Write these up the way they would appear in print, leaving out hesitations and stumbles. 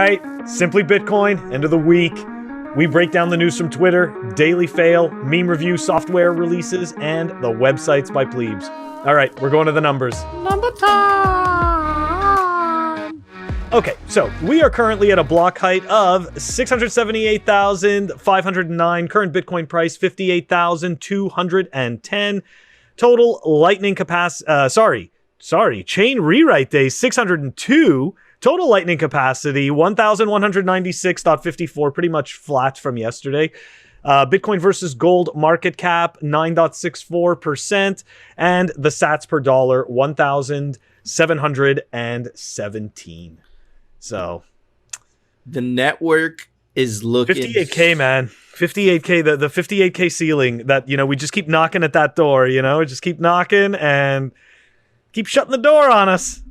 right, Simply Bitcoin, end of the week. We break down the news from Twitter, daily fail, meme review, software releases, and the websites by plebes. All right, we're going to the numbers. Number time! Okay, so we are currently at a block height of 678,509. Current Bitcoin price, 58,210. Total lightning capacity, chain rewrite days, 602. Total lightning capacity, 1,196.54, pretty much flat from yesterday. Bitcoin versus gold market cap, 9.64%. And the sats per dollar, 1,717. So the network is looking 58K, man. 58K, the 58K ceiling that, we just keep knocking at that door, just keep knocking and keep shutting the door on us.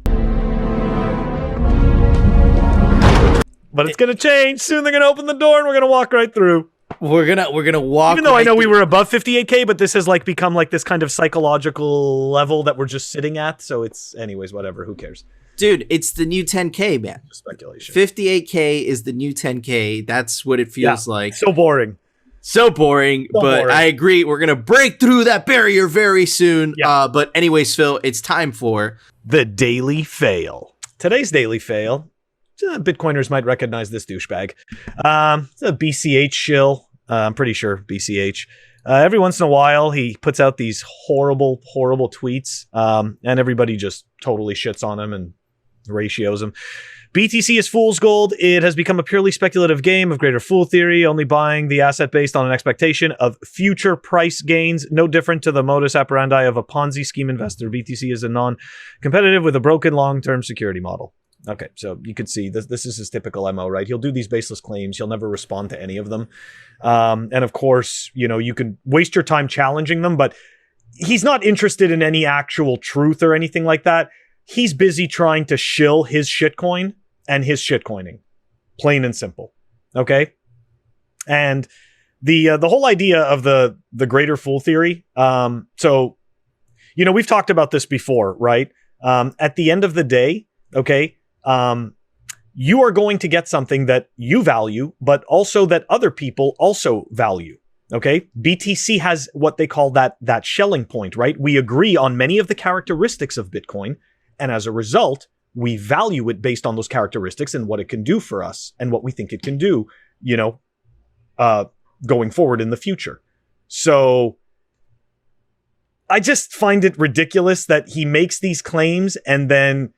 But it's going to change. Soon they're going to open the door and we're going to walk right through. We're gonna walk. Even though I know we were above 58K, but this has become this kind of psychological level that we're just sitting at. So it's, anyways, whatever. Who cares? Dude, it's the new 10K, man. Speculation. 58K is the new 10K. That's what it feels like. So boring. So boring, I agree. We're going to break through that barrier very soon. Yeah. But anyways, Phil, it's time for the Daily Fail. Today's Daily Fail. Bitcoiners might recognize this douchebag. It's a BCH shill. I'm pretty sure BCH. Every once in a while, he puts out these horrible, horrible tweets, and everybody just totally shits on him and ratios him. BTC is fool's gold. It has become a purely speculative game of greater fool theory, only buying the asset based on an expectation of future price gains, no different to the modus operandi of a Ponzi scheme investor. BTC is a non-competitive with a broken long-term security model. Okay, so you can see this is his typical MO, right? He'll do these baseless claims. He'll never respond to any of them. And of course, you can waste your time challenging them, but he's not interested in any actual truth or anything like that. He's busy trying to shill his shitcoin and his shitcoining. Plain and simple. Okay? And the whole idea of the greater fool theory, so, we've talked about this before, right? At the end of the day, okay, you are going to get something that you value, but also that other people also value. Okay. BTC has what they call that shelling point, right? We agree on many of the characteristics of Bitcoin. And as a result, we value it based on those characteristics and what it can do for us and what we think it can do, going forward in the future. So I just find it ridiculous that he makes these claims and then,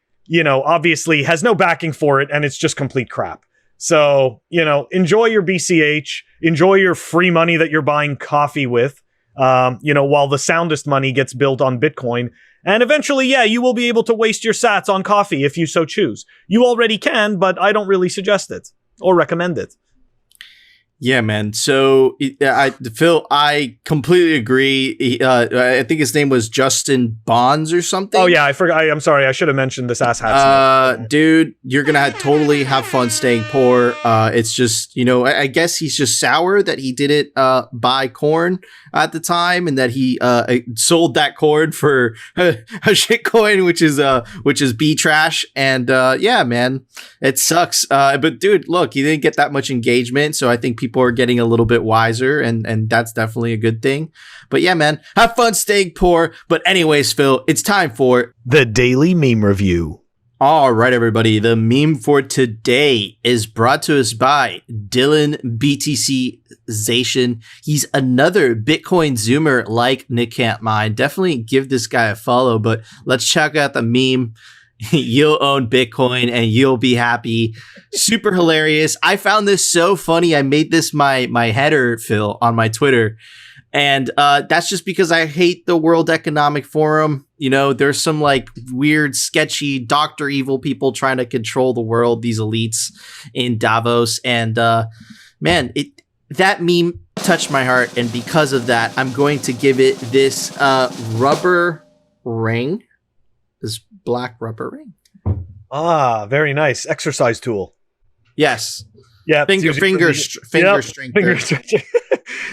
obviously has no backing for it, and it's just complete crap. So, enjoy your BCH, enjoy your free money that you're buying coffee with, while the soundest money gets built on Bitcoin. And eventually, you will be able to waste your sats on coffee if you so choose. You already can, but I don't really suggest it or recommend it. Yeah, man. So, Phil, I completely agree. I think his name was Justin Bonds or something. Oh, yeah, I forgot. I'm sorry. I should have mentioned this asshat. Dude, you're going to totally have fun staying poor. It's just, I guess he's just sour that he didn't buy corn at the time and that he sold that corn for a shit coin, which is B trash. And yeah, man, it sucks. But dude, look, he didn't get that much engagement. So I think people are getting a little bit wiser, and that's definitely a good thing. But yeah, man, have fun staying poor. But anyways, Phil, it's time for the Daily Meme Review. All right, everybody. The meme for today is brought to us by Dylan BTC Zation. He's another Bitcoin Zoomer like Nick Can't Mine. Definitely give this guy a follow, but let's check out the meme. You'll own Bitcoin and you'll be happy. Super hilarious. I found this so funny. I made this my header, Phil, on my Twitter. And that's just because I hate the World Economic Forum. There's some weird, sketchy, Dr. Evil people trying to control the world, these elites in Davos. And man, that meme touched my heart. And because of that, I'm going to give it this rubber ring. This black rubber ring. Ah, very nice. Exercise tool. Yes. Yeah. Finger strength. Finger stretching.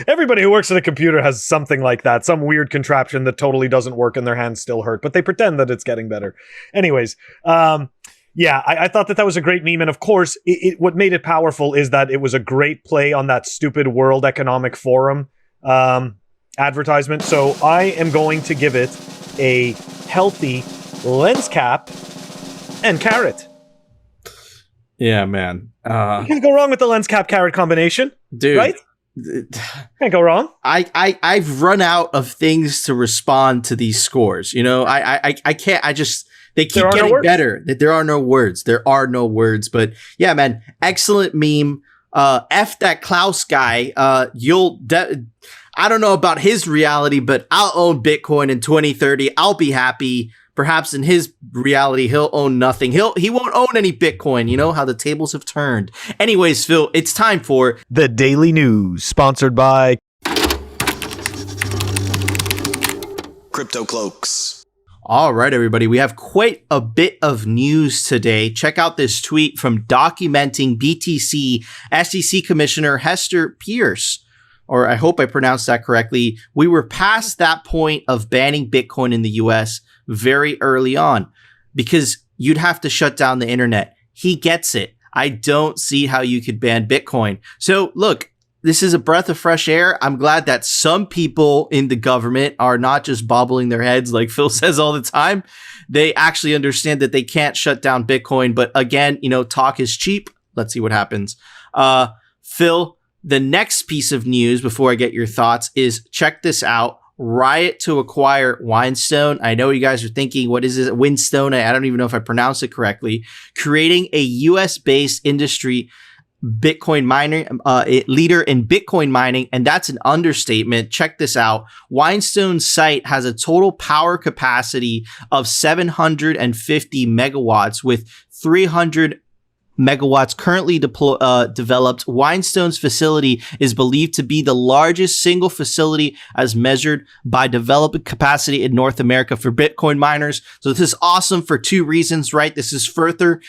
Everybody who works at a computer has something like that. Some weird contraption that totally doesn't work and their hands still hurt, but they pretend that it's getting better. Anyways, Yeah, I thought that was a great meme. And of course, what made it powerful is that it was a great play on that stupid World Economic Forum advertisement. So I am going to give it a healthy lens cap and carrot. Yeah, man. You can't go wrong with the lens cap carrot combination. Dude. Right? Can't go wrong. I've run out of things to respond to these scores. You know, I can't. They keep getting better. There are no words. There are no words. But yeah, man, excellent meme. F that Klaus guy. I don't know about his reality, but I'll own Bitcoin in 2030. I'll be happy. Perhaps in his reality, he'll own nothing. He won't own any Bitcoin. You know how the tables have turned. Anyways, Phil, it's time for the Daily News, sponsored by Crypto Cloaks. All right, everybody. We have quite a bit of news today. Check out this tweet from documenting BTC SEC Commissioner Hester Pierce. Or I hope I pronounced that correctly. We were past that point of banning Bitcoin in the US very early on because you'd have to shut down the internet. He gets it. I don't see how you could ban Bitcoin. So look, this is a breath of fresh air. I'm glad that some people in the government are not just bobbling their heads like Phil says all the time. They actually understand that they can't shut down Bitcoin. But again, you know, talk is cheap. Let's see what happens. Phil, the next piece of news before I get your thoughts is check this out. Riot to acquire Whinstone. I know you guys are thinking, what is it? Whinstone? I don't even know if I pronounced it correctly. Creating a US-based industry Bitcoin miner, leader in Bitcoin mining, and that's an understatement. Check this out. Whinstone's site has a total power capacity of 750 megawatts with 300 megawatts currently developed. Whinstone's facility is believed to be the largest single facility as measured by development capacity in North America for Bitcoin miners. So this is awesome for two reasons, right? This is further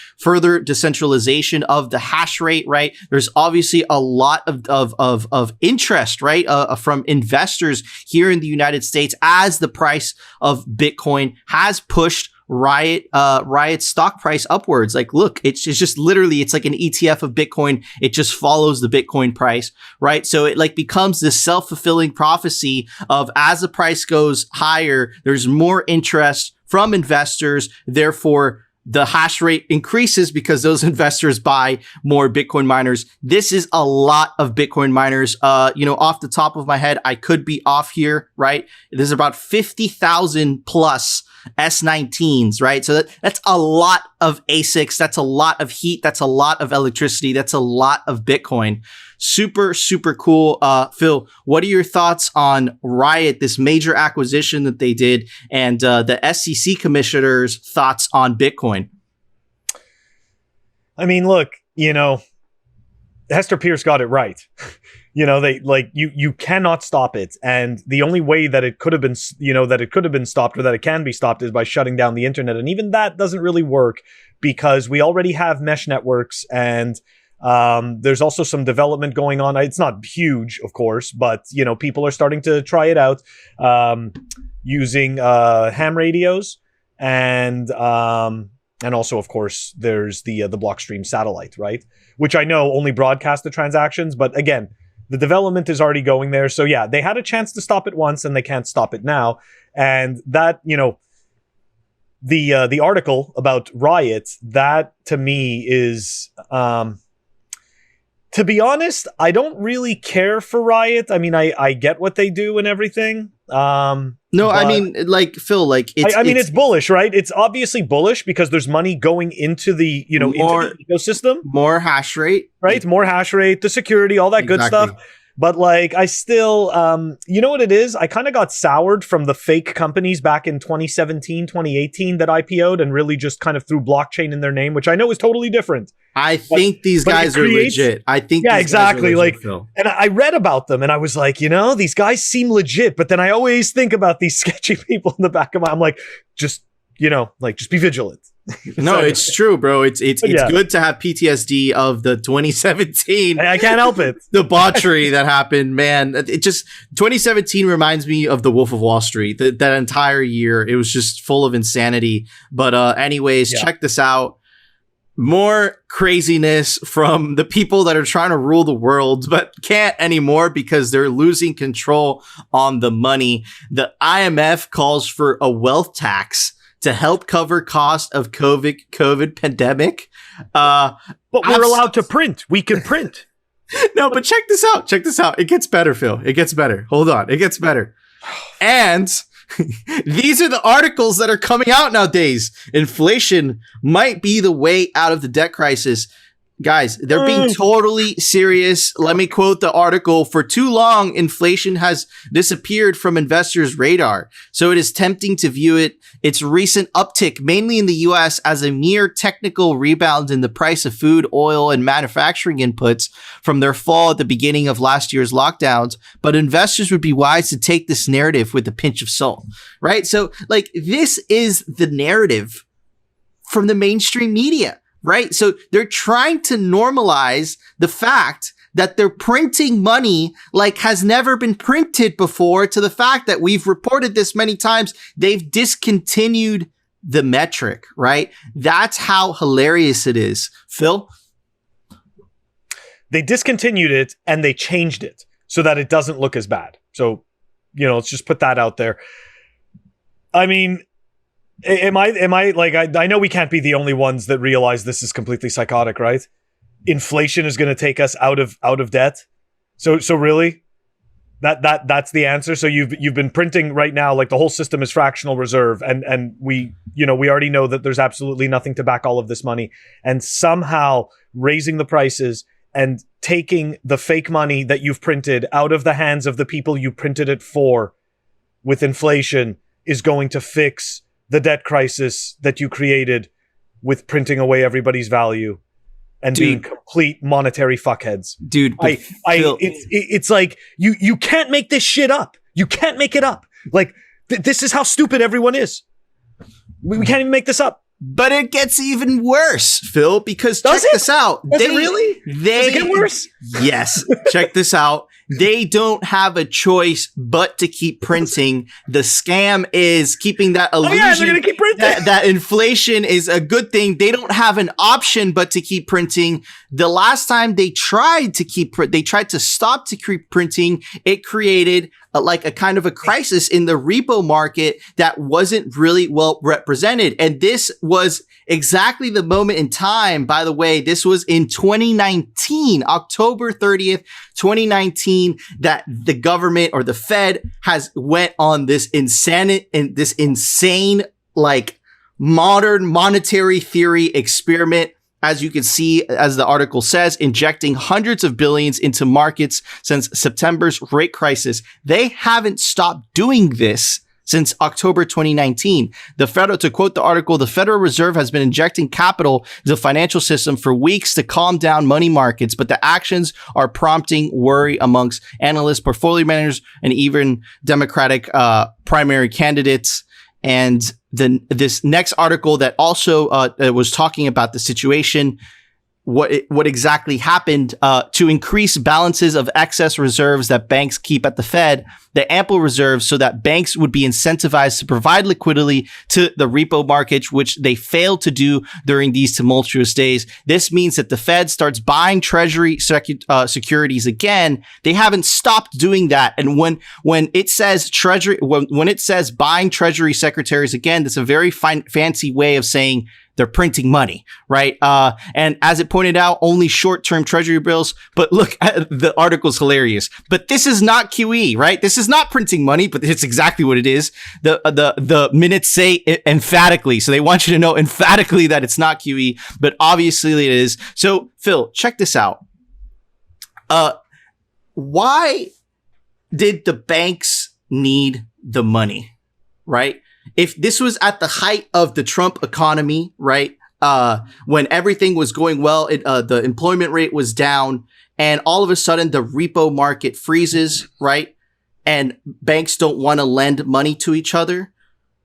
decentralization of the hash rate, right? There's obviously a lot of interest, right, from investors here in the United States as the price of Bitcoin has pushed Riot's stock price upwards. Like, look, it's just literally, it's like an ETF of Bitcoin. It just follows the Bitcoin price, right? So it like becomes this self-fulfilling prophecy of as the price goes higher, there's more interest from investors. Therefore, the hash rate increases because those investors buy more Bitcoin miners. This is a lot of Bitcoin miners. Off the top of my head, I could be off here, right? There's about 50,000 plus S19s, right? So that's a lot of ASICs. That's a lot of heat. That's a lot of electricity. That's a lot of Bitcoin. Super, super cool. Phil, what are your thoughts on Riot, this major acquisition that they did, and the SEC commissioner's thoughts on Bitcoin? I mean, look, Hester Pierce got it right. You cannot stop it. And the only way that it could have been, stopped, or that it can be stopped, is by shutting down the internet. And even that doesn't really work because we already have mesh networks, and there's also some development going on. It's not huge, of course, but people are starting to try it out using ham radios, and also, of course, there's the Blockstream satellite, right? Which I know only broadcast the transactions, but again, the development is already going there. So yeah, they had a chance to stop it once, and they can't stop it now. And that, the article about Riot, that to me is, to be honest, I don't really care for Riot. I mean, I get what they do and everything. No, I mean, like, Phil, like, it's bullish, right? It's obviously bullish because there's money going into the, into the ecosystem. More hash rate. Right? More hash rate, the security, all that good stuff. But like, I still, you know what it is? I kind of got soured from the fake companies back in 2017, 2018 that IPO'd and really just kind of threw blockchain in their name, which I know is totally different. I think these guys are legit. I think, yeah, exactly. Legit, Phil. And I read about them and I was like, these guys seem legit. But then I always think about these sketchy people in the back of I'm like, just be vigilant. No, it's true, bro. It's good to have PTSD of the 2017. I can't help it. Debauchery that happened, man. 2017 reminds me of the Wolf of Wall Street. That entire year, it was just full of insanity. But anyways, check this out. More craziness from the people that are trying to rule the world, but can't anymore because they're losing control on the money. The IMF calls for a wealth tax to help cover cost of COVID pandemic. But we're allowed to print. We can print. No, but check this out. Check this out. It gets better, Phil. It gets better. Hold on. It gets better. And these are the articles that are coming out nowadays. Inflation might be the way out of the debt crisis. Guys, they're being totally serious. Let me quote the article. For too long, inflation has disappeared from investors' radar. So it is tempting to view its recent uptick, mainly in the US, as a mere technical rebound in the price of food, oil, and manufacturing inputs from their fall at the beginning of last year's lockdowns. But investors would be wise to take this narrative with a pinch of salt, right? So like this is the narrative from the mainstream media. Right? So they're trying to normalize the fact that they're printing money like has never been printed before, to the fact that we've reported this many times. They've discontinued the metric, right? That's how hilarious it is. Phil? They discontinued it and they changed it so that it doesn't look as bad. So, let's just put that out there. I mean, Am I like, I know we can't be the only ones that realize this is completely psychotic, right? Inflation is going to take us out of debt. So really that's the answer. So you've been printing right now, like the whole system is fractional reserve. And we already know that there's absolutely nothing to back all of this money, and somehow raising the prices and taking the fake money that you've printed out of the hands of the people you printed it for with inflation is going to fix the debt crisis that you created with printing away everybody's value and being complete monetary fuckheads. Dude, it's like you can't make this shit up. You can't make it up. Like this is how stupid everyone is. We can't even make this up. But it gets even worse, Phil, because check this out. Does it really? Does it get worse? Yes. Check this out. They don't have a choice but to keep printing. The scam is keeping that illusion they're gonna keep printing. That inflation is a good thing. They don't have an option but to keep printing. The last time they tried to stop to keep printing, it created like a kind of a crisis in the repo market that wasn't really well represented. And this was exactly the moment in time, by the way, this was in 2019, October 30th, 2019, that the government or the Fed has went on this insane like modern monetary theory experiment. As you can see, as the article says, injecting hundreds of billions into markets since September's rate crisis. They haven't stopped doing this since October 2019. To quote the article, the Federal Reserve has been injecting capital into the financial system for weeks to calm down money markets, but the actions are prompting worry amongst analysts, portfolio managers, and even Democratic primary candidates. And then this next article that also was talking about the situation, what exactly happened to increase balances of excess reserves that banks keep at the Fed, the ample reserves, so that banks would be incentivized to provide liquidity to the repo market, which they failed to do during these tumultuous days. This means that the Fed starts buying treasury securities again. They haven't stopped doing that. And when it says when it says buying treasury secretaries again, that's a very fancy way of saying they're printing money, right? And as it pointed out, only short-term treasury bills. But look, the article's hilarious. But this is not QE, right? This is not printing money, but it's exactly what it is. The minutes say it emphatically. So they want you to know emphatically that it's not QE, but obviously it is. So Phil, check this out. Why did the banks need the money, right? If this was at the height of the Trump economy, right, when everything was going well, the employment rate was down, and all of a sudden the repo market freezes, right, and banks don't want to lend money to each other.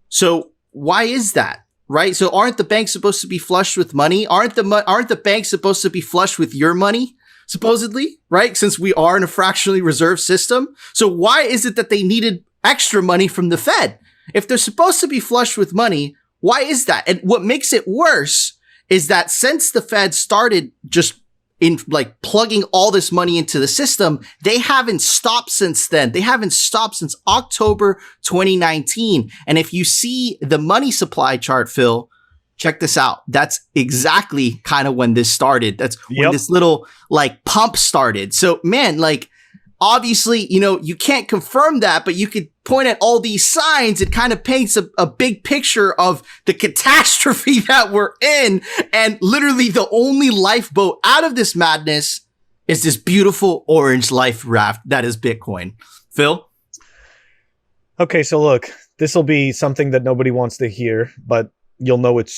So why is that, right? So aren't the banks supposed to be flush with money? Aren't the banks supposed to be flush with your money, supposedly, right? Since we are in a fractionally reserved system. So why is it that they needed extra money from the Fed? If they're supposed to be flush with money, why is that? And what makes it worse is that since the Fed started just in like plugging all this money into the system, they haven't stopped since then. They haven't stopped since October 2019. And if you see the money supply chart, Phil, check this out. That's exactly kind of when this started. That's when this little like pump started. So man, like obviously, you know, you can't confirm that, but you could point at all these signs. It kind of paints a big picture of the catastrophe that we're in. And literally the only lifeboat out of this madness is this beautiful orange life raft that is Bitcoin. Phil? Okay, so look, this will be something that nobody wants to hear, but you'll know it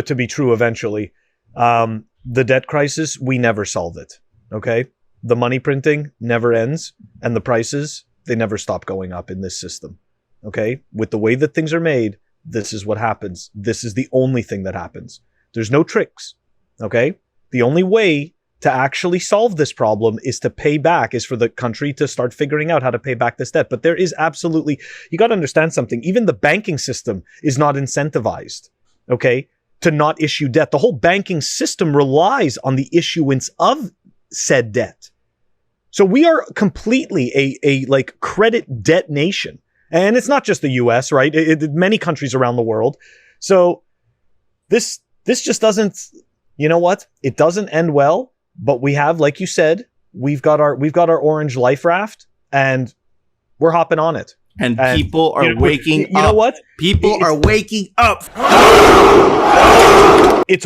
to be true eventually. The debt crisis, we never solve it. Okay? The money printing never ends, and the prices, they never stop going up in this system. Okay? With the way that things are made, this is what happens. This is the only thing that happens. There's no tricks. Okay? The only way to actually solve this problem is to pay back, is for the country to start figuring out how to pay back this debt. But there is absolutely, you got to understand something. Even the banking system is not incentivized, okay, to not issue debt. The whole banking system relies on the issuance of said debt. So we are completely a like credit debt nation. And it's not just the US, right? Many countries around the world. So this just doesn't, you know what? It doesn't end well, but we have, like you said, we've got our orange life raft and we're hopping on it. And people are waking up. You know what? People are waking up. It's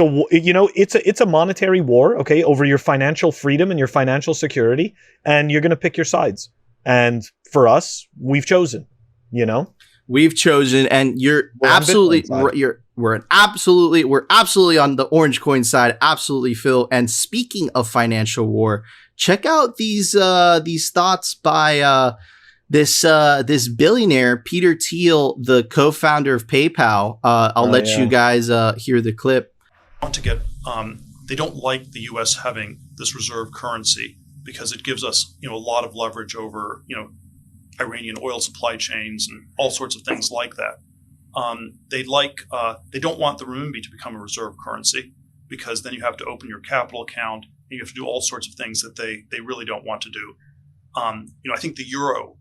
a monetary war, okay, over your financial freedom and your financial security, and you're going to pick your sides. And for us, we've chosen, you know? We've chosen, and we're absolutely on the orange coin side, absolutely, Phil. And speaking of financial war, check out these thoughts by this billionaire, Peter Thiel, the co-founder of PayPal. I'll let you guys hear the clip. Want to get they don't like the U.S. having this reserve currency because it gives us, you know, a lot of leverage over, you know, Iranian oil supply chains and all sorts of things like that. They don't want the renminbi to become a reserve currency because then you have to open your capital account and you have to do all sorts of things that they really don't want to do. You know, I think the euro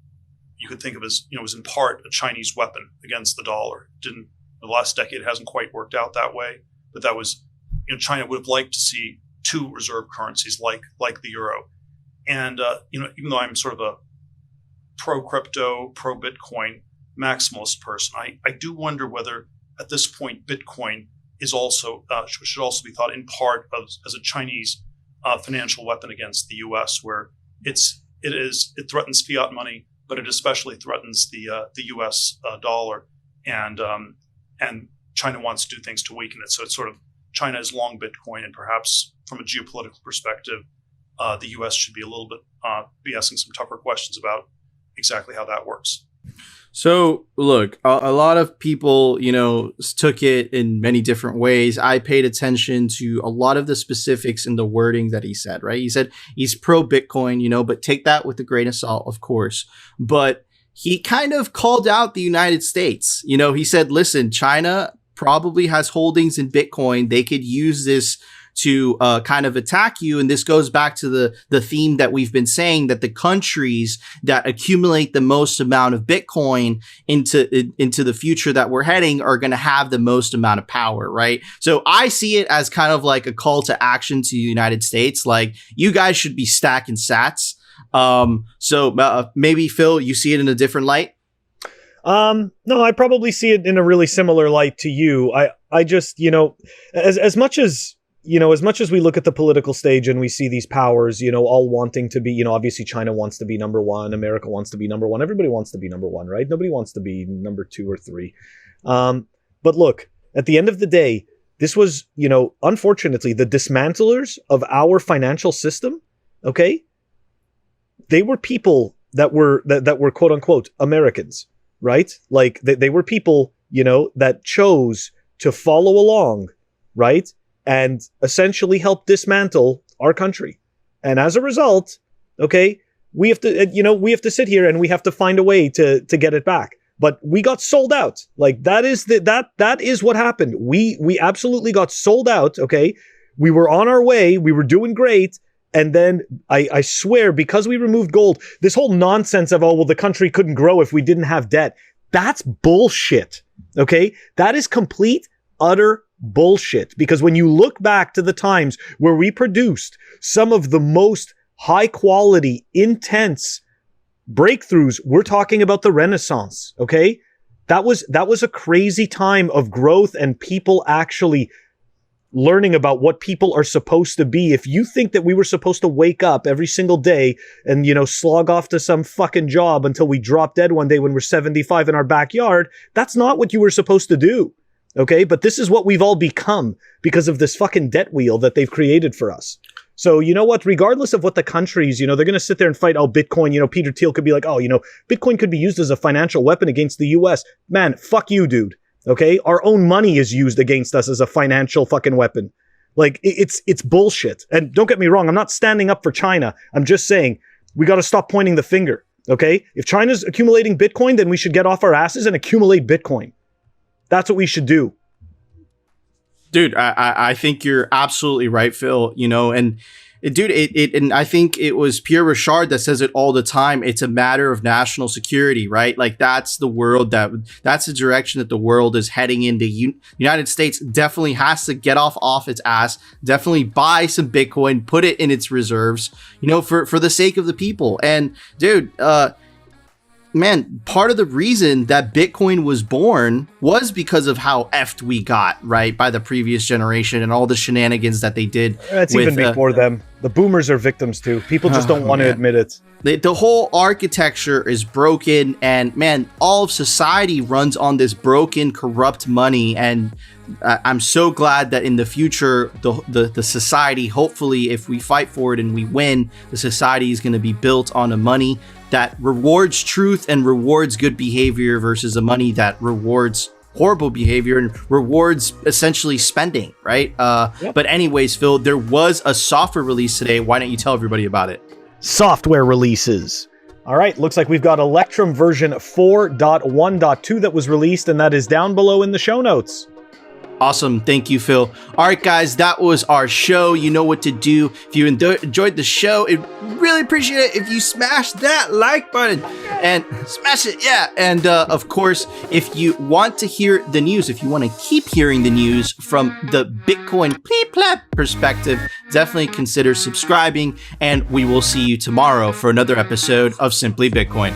you could think of as, you know, was in part a Chinese weapon against the dollar. The last decade it hasn't quite worked out that way, but that was, you know, China would have liked to see two reserve currencies like the euro. And you know, even though I'm sort of a pro-crypto, pro-Bitcoin maximalist person, I do wonder whether at this point Bitcoin is also should also be thought in part as a Chinese financial weapon against the U.S., where it threatens fiat money, but it especially threatens the U.S. Dollar, and China wants to do things to weaken it. So it's sort of China is long Bitcoin, and perhaps from a geopolitical perspective, the U.S. should be a little bit be asking some tougher questions about exactly how that works. So look, a lot of people, you know, took it in many different ways. I paid attention to a lot of the specifics in the wording that he said, right? He said he's pro Bitcoin, you know, but take that with a grain of salt, of course. But he kind of called out the United States. You know, he said, listen, China probably has holdings in Bitcoin. They could use this to kind of attack you. And this goes back to the theme that we've been saying, that the countries that accumulate the most amount of Bitcoin into the future that we're heading are going to have the most amount of power, right? So I see it as kind of like a call to action to the United States. Like, you guys should be stacking sats. So maybe, Phil, you see it in a different light? No, I probably see it in a really similar light to you. I just, you know, as much as we look at the political stage and we see these powers, you know, all wanting to be, you know, obviously China wants to be number one, America wants to be number one, everybody wants to be number one, right? Nobody wants to be number two or three. But look, at the end of the day, this was, you know, unfortunately, the dismantlers of our financial system, okay? They were people that were quote unquote Americans, right? Like they were people, you know, that chose to follow along, right? And essentially help dismantle our country. And as a result, okay, we have to sit here and we have to find a way to get it back. but we got sold out. Like that is what happened. We absolutely got sold out. Okay. We were on our way. We were doing great. And then I swear, because we removed gold, this whole nonsense of, oh, well, the country couldn't grow if we didn't have debt. That's bullshit. Okay. That is complete, utter bullshit. Because when you look back to the times where we produced some of the most high quality, intense breakthroughs, we're talking about the Renaissance. Okay. That was a crazy time of growth and people actually learning about what people are supposed to be. If you think that we were supposed to wake up every single day and, slog off to some fucking job until we drop dead one day when we're 75 in our backyard, that's not what you were supposed to do. Okay. But this is what we've all become because of this fucking debt wheel that they've created for us. So you know what, regardless of what the countries, they're going to sit there and fight, oh, Bitcoin, Peter Thiel could be like, oh, Bitcoin could be used as a financial weapon against the US. Man, fuck you, dude. Okay, our own money is used against us as a financial fucking weapon. Like it's bullshit. And don't get me wrong, I'm not standing up for China. I'm just saying we got to stop pointing the finger. Okay, if China's accumulating Bitcoin, then we should get off our asses and accumulate Bitcoin. That's what we should do. Dude, I think you're absolutely right, Phil. And and I think it was Pierre Richard that says it all the time. It's a matter of national security, right? Like that's the world that's the direction that the world is heading into. United States definitely has to get off its ass, definitely buy some Bitcoin, put it in its reserves, for the sake of the people. And dude, man, part of the reason that Bitcoin was born was because of how effed we got, right, by the previous generation and all the shenanigans that they did. That's even before them. The boomers are victims too. People just don't want to admit it. The whole architecture is broken, and man, all of society runs on this broken, corrupt money. And I'm so glad that in the future, the society, hopefully, if we fight for it and we win, the society is going to be built on a money that rewards truth and rewards good behavior versus a money that rewards horrible behavior and rewards essentially spending, right? Yep. But anyways, Phil, there was a software release today. Why don't you tell everybody about it? Software releases. All right, looks like we've got Electrum version 4.1.2 that was released, and that is down below in the show notes. Awesome. Thank you, Phil. All right, guys, that was our show. You know what to do. If you enjoyed the show, I'd really appreciate it if you smash that like button and smash it. Yeah. And of course, if you want to hear the news, if you want to keep hearing the news from the Bitcoin pleep-plap perspective, definitely consider subscribing. And we will see you tomorrow for another episode of Simply Bitcoin.